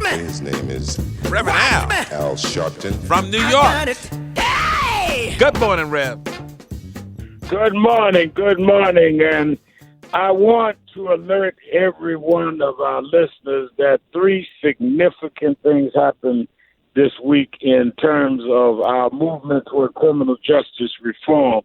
His name is Reverend Al Sharpton. from New York. Good morning, Rev. Good morning, and I want to alert every one of our listeners that three significant things happened this week in terms of our movement toward criminal justice reform.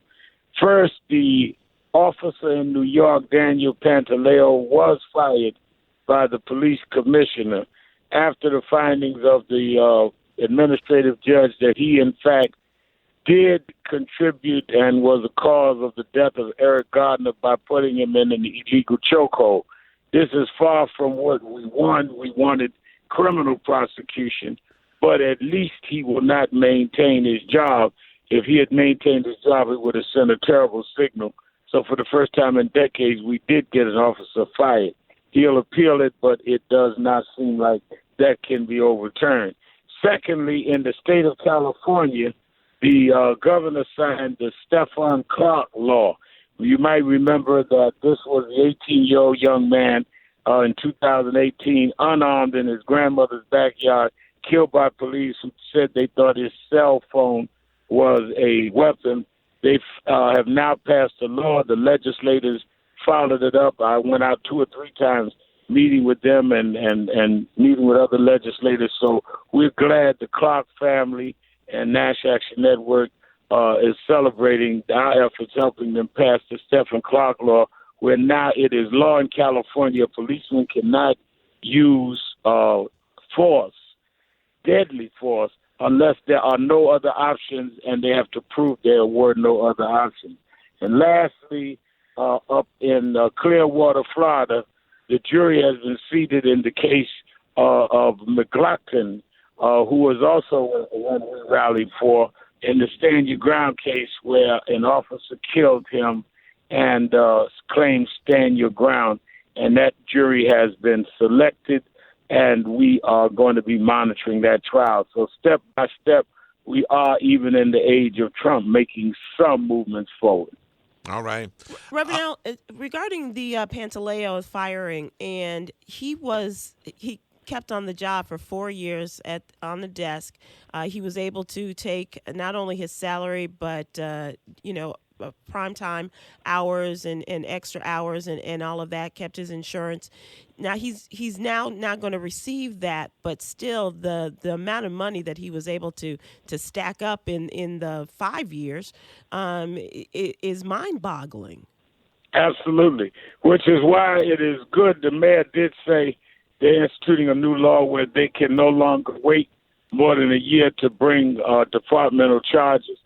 First, the officer in New York, Daniel Pantaleo, was fired by the police commissioner after the findings of the administrative judge that he, in fact, did contribute and was a cause of the death of Eric Gardner by putting him in an illegal chokehold. This is far from what we want. We wanted criminal prosecution, but at least he will not maintain his job. If he had maintained his job, it would have sent a terrible signal. So for the first time in decades, we did get an officer fired. He'll appeal it, but it does not seem like that can be overturned. Secondly, in the state of California, the governor signed the Stephon Clark law. You might remember that this was the 18-year-old young man in 2018, unarmed in his grandmother's backyard, killed by police who said they thought his cell phone was a weapon. They have now passed a law. The legislators followed it up. I went out 2 or 3 times meeting with them and meeting with other legislators. So we're glad the Clark family and National Action Network is celebrating our efforts helping them pass the Stephon Clark law, where now it is law in California. A policeman cannot use force, deadly force, unless there are no other options, and they have to prove there were no other options. And lastly, up in Clearwater, Florida, the jury has been seated in the case of McLaughlin, who was also one we rallied for, in the Stand Your Ground case where an officer killed him and claimed Stand Your Ground. And that jury has been selected, and we are going to be monitoring that trial. So step by step, we are, even in the age of Trump, making some movements forward. All right. Reverend Al, regarding the Pantaleo firing, and he kept on the job for 4 years on the desk. He was able to take not only his salary, but primetime hours and extra hours and all of that, kept his insurance. Now he's now not going to receive that, but still the amount of money that he was able to stack up in the 5 years is mind-boggling. Absolutely, which is why it is good. The mayor did say they're instituting a new law where they can no longer wait more than a year to bring departmental charges.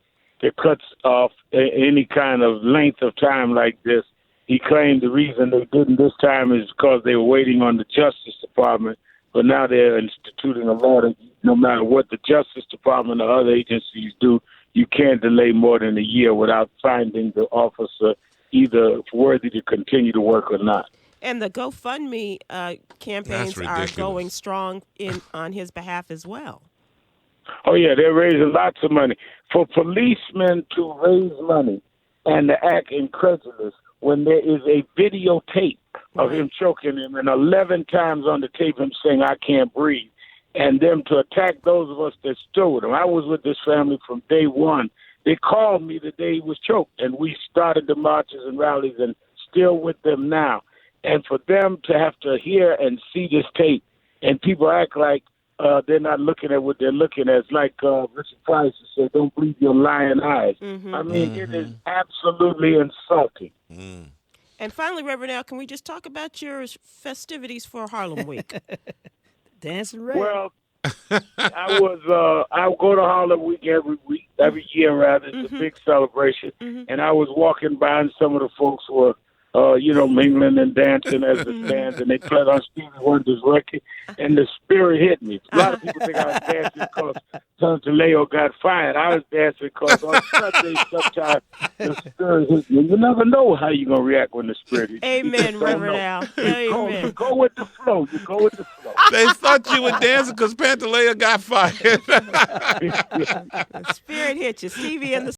That cuts off any kind of length of time like this. He claimed the reason they didn't this time is because they were waiting on the Justice Department, but now they're instituting a law that no matter what the Justice Department or other agencies do, you can't delay more than a year without finding the officer either worthy to continue to work or not. And the GoFundMe campaigns are going strong on his behalf as well. Oh, yeah, they're raising lots of money. For policemen to raise money and to act incredulous when there is a videotape of him choking him and 11 times on the tape him saying, "I can't breathe," and them to attack those of us that stood with him. I was with this family from day one. They called me the day he was choked, and we started the marches and rallies and still with them now. And for them to have to hear and see this tape and people act like they're not looking at what they're looking at. It's like Richard Price said, "Don't believe your lying eyes." I mean, it is absolutely insulting. And finally, Reverend Al, can we just talk about your festivities for Harlem Week? Dancing Ray. Well, I go to Harlem Week every year rather. It's a big celebration. And I was walking by and some of the folks were mingling and dancing as it stands, and they played on Stevie Wonder's record, and the spirit hit me. A lot of people think I was dancing because Pantaleo got fired. I was dancing because on Sunday sometimes the spirit hit you. You never know how you're going to react when the spirit hits you. Amen, Reverend Al. Amen. You go with the flow. You go with the flow. They thought you were dancing because Pantaleo got fired. The spirit hit you. Stevie and the